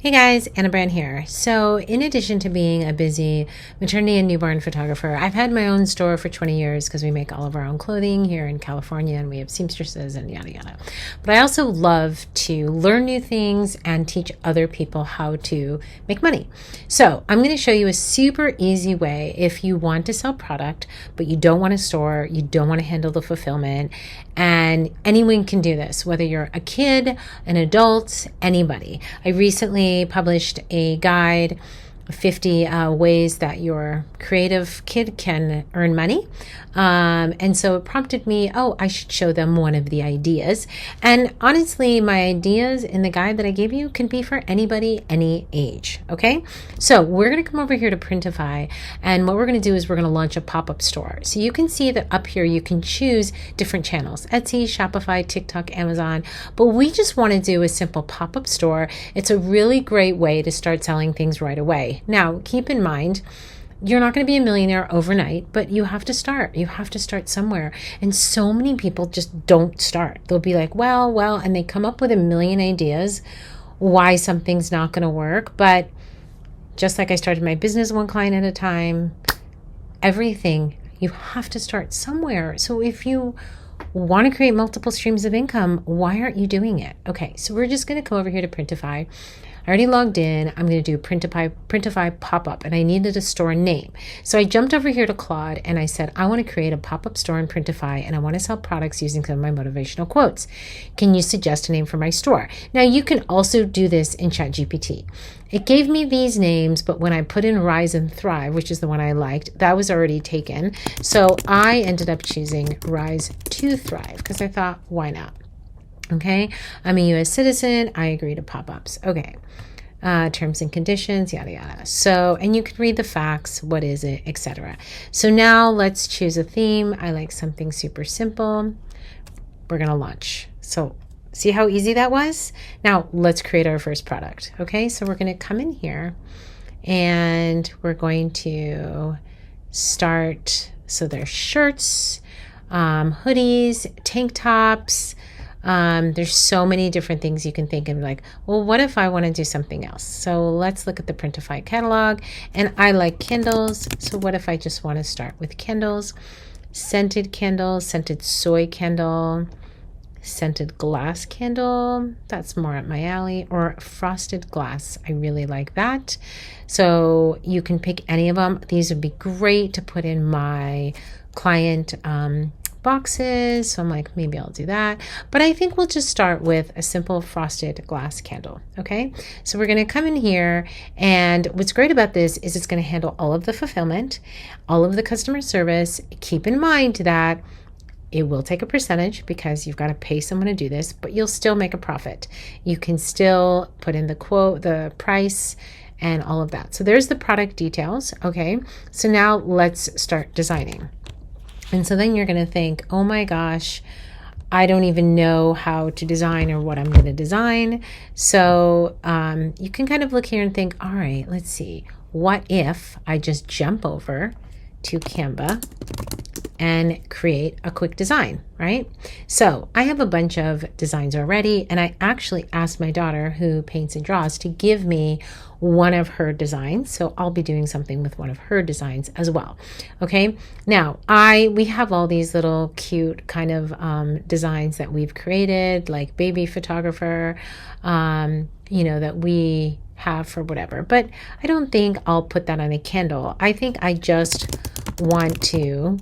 Hey guys, Brandt here. So, in addition to being a busy maternity and newborn photographer, I've had my own store for 20 years because we make all of our own clothing here in California and we have seamstresses and yada yada. But I also love to learn new things and teach other people how to make money. So, I'm going to show you a super easy way if you want to sell product, but you don't want to store, you don't want to handle the fulfillment, and anyone can do this, whether you're a kid, an adult, anybody. I recently published a guide, 50 ways that your creative kid can earn money. And so it prompted me, I should show them one of the ideas. And honestly, my ideas in the guide that I gave you can be for anybody, any age. Okay. So we're going to come over here to Printify. And what we're going to do is we're going to launch a pop-up store. So you can see that up here, you can choose different channels: Etsy, Shopify, TikTok, Amazon. But we just want to do a simple pop-up store. It's a really great way to start selling things right away. Now, keep in mind, you're not going to be a millionaire overnight, but you have to start. You have to start somewhere. And so many people just don't start. They'll be like, well, and they come up with a million ideas why something's not going to work. But just like I started my business one client at a time, everything, you have to start somewhere. So if you want to create multiple streams of income, why aren't you doing it? Okay, so we're just going to come over here to Printify. I already logged in. I'm going to do Printify pop-up, and I needed a store name. So I jumped over here to Claude and I said, I want to create a pop-up store in Printify and I want to sell products using some of my motivational quotes. Can you suggest a name for my store? Now you can also do this in ChatGPT. It gave me these names, but when I put in Rise and Thrive, which is the one I liked, that was already taken. So I ended up choosing Rise to Thrive because I thought, why not? Okay, I'm a U.S. citizen. I agree to pop-ups. Okay, terms and conditions, yada, yada. So, and you can read the facts, what is it, etc. So now let's choose a theme. I like something super simple. We're going to launch. So see how easy that was? Now let's create our first product. Okay, so we're going to come in here and we're going to start. So there's shirts, hoodies, tank tops. There's so many different things you can think of, like, well, what if I want to do something else? So let's look at the Printify catalog, and I like candles. So what if I just want to start with candles, scented soy candle, scented glass candle. That's more up my alley, or frosted glass. I really like that. So you can pick any of them. These would be great to put in my client, boxes. So I'm like, maybe I'll do that. But I think we'll just start with a simple frosted glass candle. Okay. So we're going to come in here. And what's great about this is it's going to handle all of the fulfillment, all of the customer service. Keep in mind that it will take a percentage because you've got to pay someone to do this, but you'll still make a profit. You can still put in the quote, the price, and all of that. So there's the product details. Okay. So now let's start designing. And so then you're going to think, oh my gosh, I don't even know how to design or what I'm going to design. So you can kind of look here and think, all right, let's see. What if I just jump over to Canva and create a quick design, right? So I have a bunch of designs already, and I actually asked my daughter, who paints and draws, to give me one of her designs. So I'll be doing something with one of her designs as well. Okay. Now we have all these little cute kind of designs that we've created, like baby photographer, that we have for whatever, but I don't think I'll put that on a candle. I think I just want to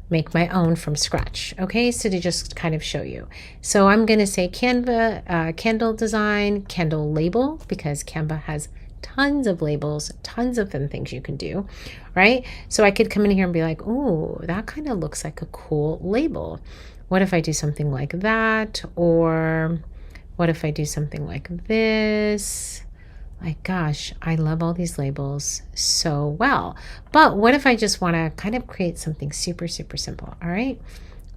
make my own from scratch. Okay, so to just kind of show you. So I'm going to say Canva, candle design, candle label, because Canva has tons of labels, tons of fun things you can do, right? So I could come in here and be like, oh, that kind of looks like a cool label. What if I do something like that? Or what if I do something like this? Like, gosh, I love all these labels so well. But what if I just want to kind of create something super, super simple? All right.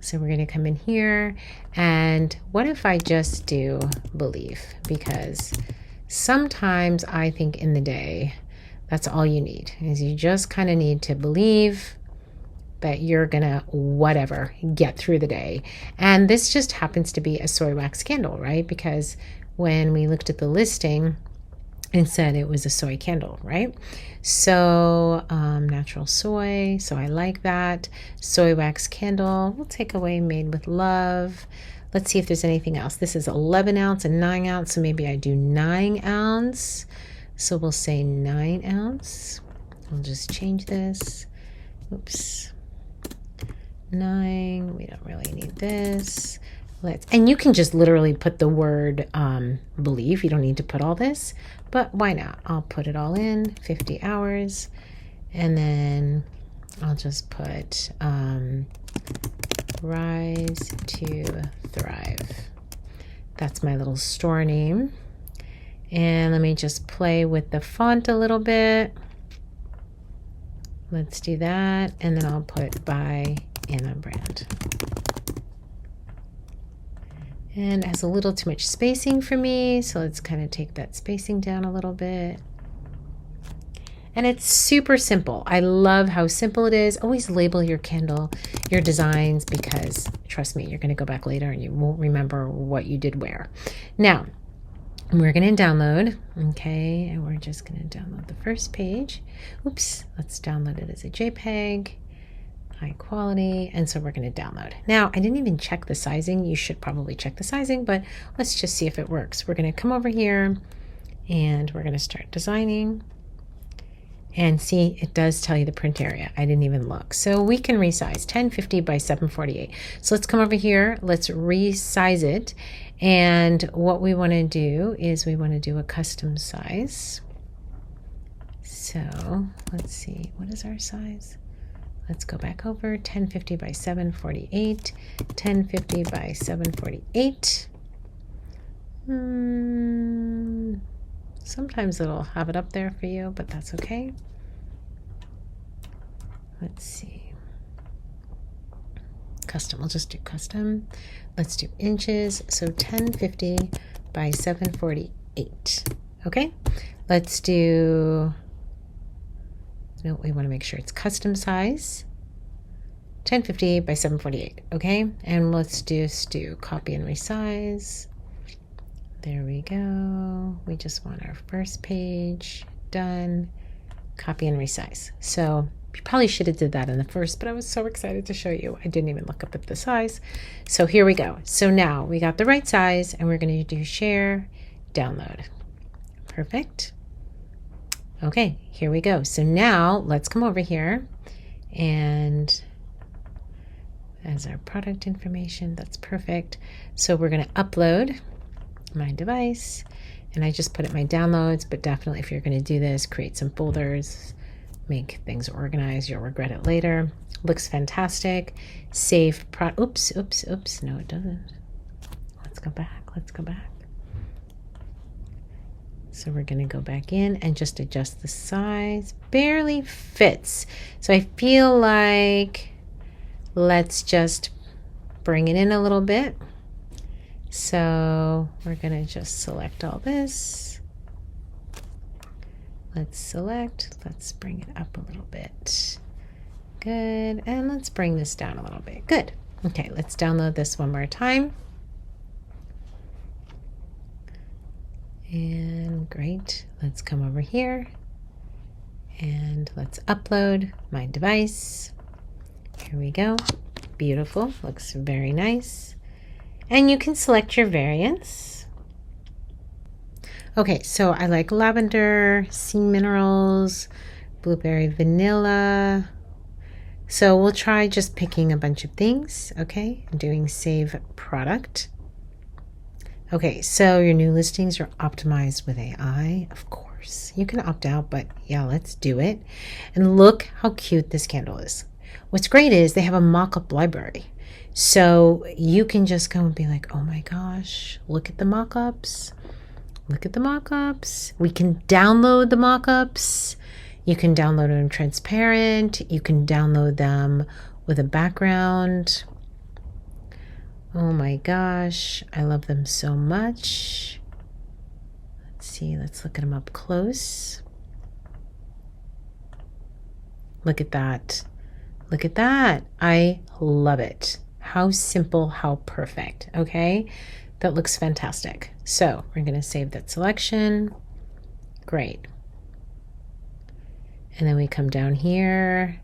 So we're going to come in here. And what if I just do believe? Because sometimes I think in the day, that's all you need, is you just kind of need to believe that you're going to whatever get through the day. And this just happens to be a soy wax candle, right? Because when we looked at the listing, and said it was a soy candle, right? So natural soy, so I like that. Soy wax candle, we'll take away made with love. Let's see if there's anything else. This is 11 ounce and 9 ounce, so maybe I do 9 ounce. So we'll say 9 ounce. I'll just change this. Oops. 9, we don't really need this. And you can just literally put the word believe. You don't need to put all this, but why not? I'll put it all in, 50 hours, and then I'll just put Rise to Thrive. That's my little store name. And let me just play with the font a little bit. Let's do that, and then I'll put by Anna Brandt. And it has a little too much spacing for me, so let's kind of take that spacing down a little bit. And it's super simple. I love how simple it is. Always label your candle, your designs, because trust me, you're going to go back later and you won't remember what you did where. Now, we're going to download, okay, and we're just going to download the first page. Oops, let's download it as a JPEG. High quality, and so we're going to download. Now, I didn't even check the sizing. You should probably check the sizing, but let's just see if it works. We're going to come over here and we're going to start designing, and see, it does tell you the print area. I didn't even look. So we can resize 1050 by 748. So let's come over here, let's resize it, and what we want to do is we want to do a custom size. So let's see, what is our size? Let's go back over 1050 by 748, 1050 by 748. Sometimes it'll have it up there for you, but that's okay. Let's see. Custom, we'll just do custom. Let's do inches. So 1050 by 748. Okay, let's do, no, we want to make sure it's custom size, 1050 by 748. Okay, and let's just do copy and resize. There we go. We just want our first page done. Copy and resize. So you probably should have did that in the first, but I was so excited to show you. I didn't even look up at the size. So here we go. So now we got the right size, and we're going to do share, download. Perfect. Okay, here we go. So now let's come over here, and as our product information, that's perfect. So we're going to upload my device, and I just put it my downloads, but definitely if you're going to do this, create some folders, make things organized. You'll regret it later. Looks fantastic. Save oops, no it doesn't. Let's go back. So we're going to go back in and just adjust the size. Barely fits. So I feel like let's just bring it in a little bit. So we're going to just select all this. Let's select, let's bring it up a little bit. Good. And let's bring this down a little bit. Good. Okay, let's download this one more time. And great. Let's come over here and let's upload my device. Here we go. Beautiful. Looks very nice. And you can select your variants. Okay, so I like lavender, sea minerals, blueberry vanilla. So we'll try just picking a bunch of things. Okay, I'm doing save product. Okay, so your new listings are optimized with AI. Of course, you can opt out, but yeah, let's do it. And look how cute this candle is. What's great is they have a mock-up library. So you can just go and be like, oh my gosh, look at the mock-ups. Look at the mock-ups. We can download the mock-ups. You can download them transparent. You can download them with a background. Oh my gosh, I love them so much. Let's see, let's look at them up close. Look at that. Look at that. I love it. How simple, how perfect. Okay, that looks fantastic. So we're going to save that selection. Great. And then we come down here.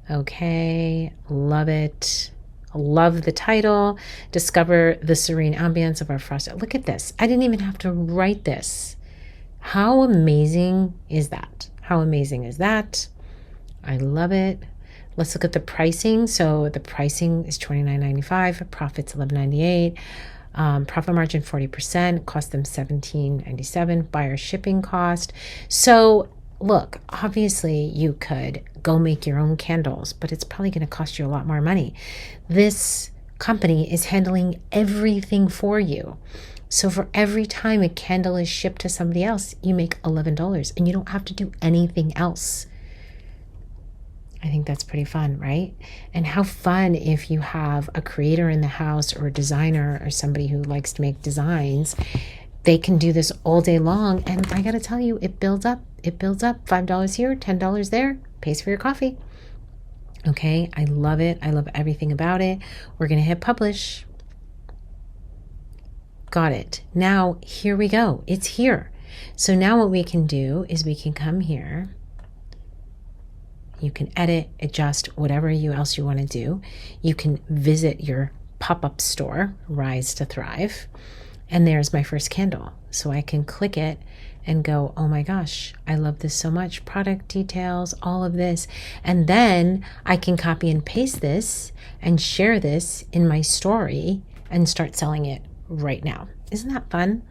Okay, love it. Love the title. Discover the serene ambience of our frosted. Look at this. I didn't even have to write this. How amazing is that? How amazing is that? I love it. Let's look at the pricing. So the pricing is $29.95, profits $11.98, profit margin 40%, cost them $17.97, buyer shipping cost. So look, obviously you could go make your own candles, but it's probably going to cost you a lot more money. This company is handling everything for you. So for every time a candle is shipped to somebody else, you make $11 and you don't have to do anything else. I think that's pretty fun, right? And how fun if you have a creator in the house or a designer or somebody who likes to make designs. They can do this all day long. And I got to tell you, it builds up. It builds up. $5 here, $10 there, pays for your coffee. Okay, I love it. I love everything about it. We're going to hit publish. Got it. Now, here we go. It's here. So now what we can do is we can come here. You can edit, adjust, whatever else you want to do. You can visit your pop-up store, Rise to Thrive. And there's my first candle. So I can click it and go, oh my gosh, I love this so much. Product details, all of this. And then I can copy and paste this and share this in my story and start selling it right now. Isn't that fun?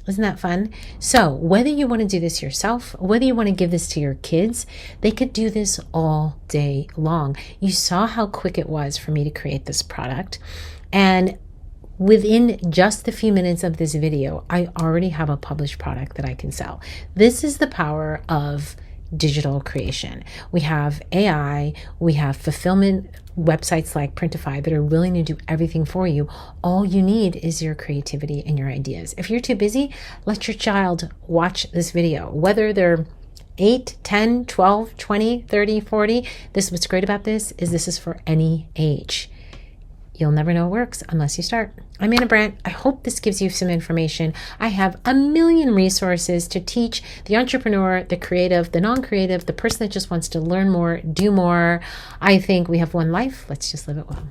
Isn't that fun? So whether you want to do this yourself, whether you want to give this to your kids, they could do this all day long. You saw how quick it was for me to create this product. And within just the few minutes of this video, I already have a published product that I can sell. This is the power of digital creation. We have AI, we have fulfillment websites like Printify that are willing to do everything for you. All you need is your creativity and your ideas. If you're too busy, let your child watch this video, whether they're 8, 10, 12, 20, 30, 40. What's great about this is for any age. You'll never know it works unless you start. I'm Anna Brandt. I hope this gives you some information. I have a million resources to teach the entrepreneur, the creative, the non-creative, the person that just wants to learn more, do more. I think we have one life. Let's just live it well.